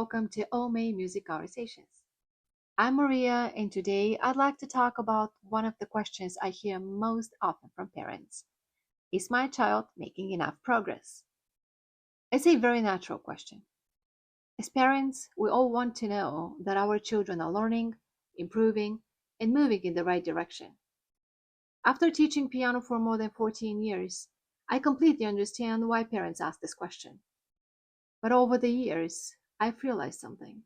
welcome to Omei Music Conversations. I'm Maria, and today I'd like to talk about one of the questions I hear most often from parents. Is my child making enough progress? It's a very natural question. As parents, we all want to know that our children are learning, improving, and moving in the right direction. After teaching piano for more than 14 years, I completely understand why parents ask this question. But over the years, I've realized something.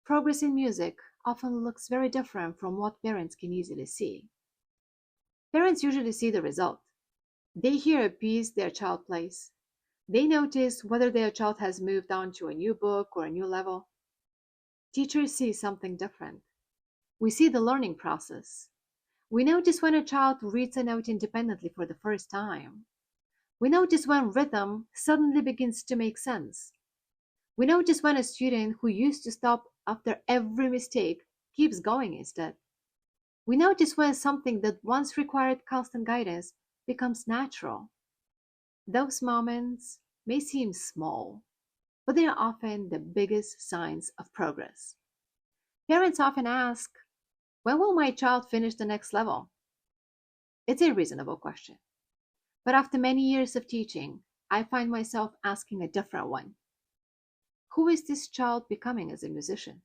Progress in music often looks very different from what parents can easily see. Parents usually see the result. They hear a piece their child plays. They notice whether their child has moved on to a new book or a new level. Teachers see something different. We see the learning process. We notice when a child reads a note independently for the first time. We notice when rhythm suddenly begins to make sense. We notice when a student who used to stop after every mistake keeps going instead. We notice when something that once required constant guidance becomes natural. Those moments may seem small, but they are often the biggest signs of progress. Parents often ask, when will my child finish the next level? It's a reasonable question. But after many years of teaching, I find myself asking a different one. Who is this child becoming as a musician?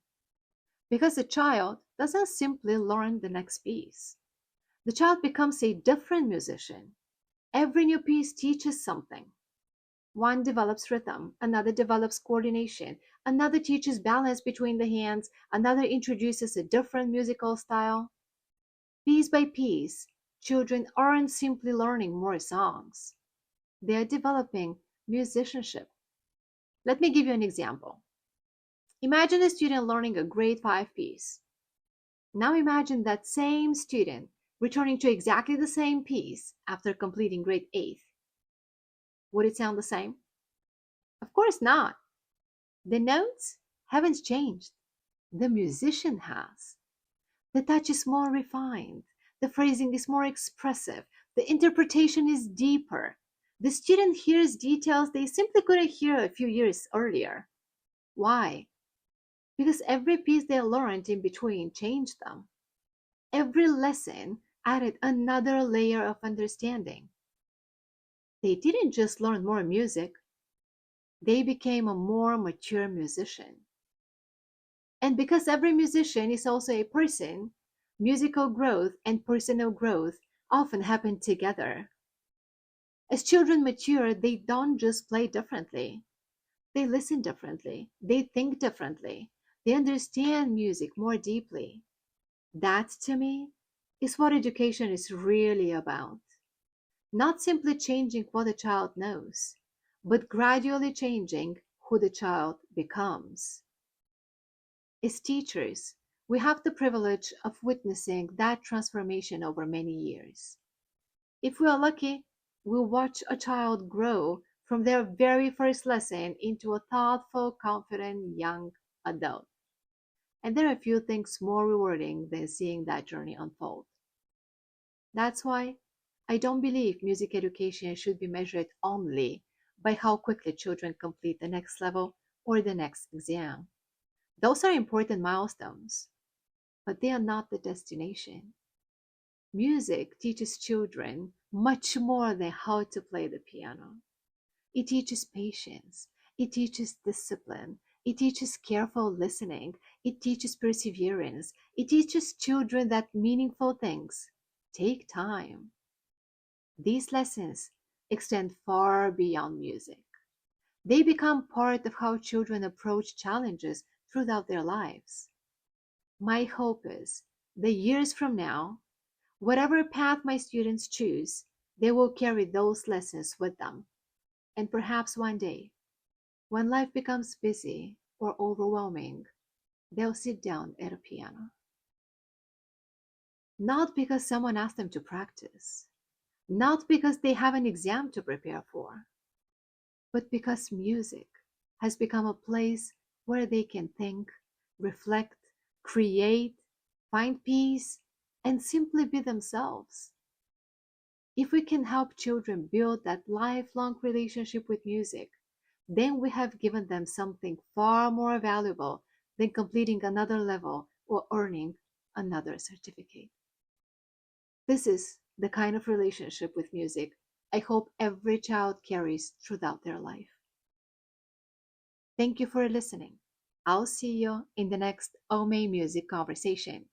Because a child doesn't simply learn the next piece. The child becomes a different musician. Every new piece teaches something. One develops rhythm, another develops coordination, another teaches balance between the hands, another introduces a different musical style. Piece by piece, children aren't simply learning more songs. They are developing musicianship. Let me give you an example. Imagine a student learning a grade 5 piece. Now imagine that same student returning to exactly the same piece after completing grade 8. Would it sound the same? Of course not. The notes haven't changed. The musician has. The touch is more refined. The phrasing is more expressive. The interpretation is deeper. The student hears details they simply couldn't hear a few years earlier. Why? Because every piece they learned in between changed them. Every lesson added another layer of understanding. They didn't just learn more music, they became a more mature musician. And because every musician is also a person, musical growth and personal growth often happen together. As children mature, they don't just play differently, they listen differently, they think differently, they understand music more deeply. That, to me, is what education is really about. Not simply changing what a child knows, but gradually changing who the child becomes. As teachers, we have the privilege of witnessing that transformation over many years. If we are lucky, we'll watch a child grow from their very first lesson into a thoughtful, confident young adult. And there are few things more rewarding than seeing that journey unfold. That's why I don't believe music education should be measured only by how quickly children complete the next level or the next exam. Those are important milestones, but they are not the destination. Music teaches children much more than how to play the piano. It teaches patience, it teaches discipline, it teaches careful listening, it teaches perseverance, it teaches children that meaningful things take time. These lessons extend far beyond music. They become part of how children approach challenges throughout their lives. My hope is that years from now, whatever path my students choose, they will carry those lessons with them. And perhaps one day, when life becomes busy or overwhelming, they'll sit down at a piano. Not because someone asked them to practice, not because they have an exam to prepare for, but because music has become a place where they can think, reflect, create, find peace, and simply be themselves. If we can help children build that lifelong relationship with music, then we have given them something far more valuable than completing another level or earning another certificate. This is the kind of relationship with music I hope every child carries throughout their life. Thank you for listening. I'll see you in the next Omei Music Conversation.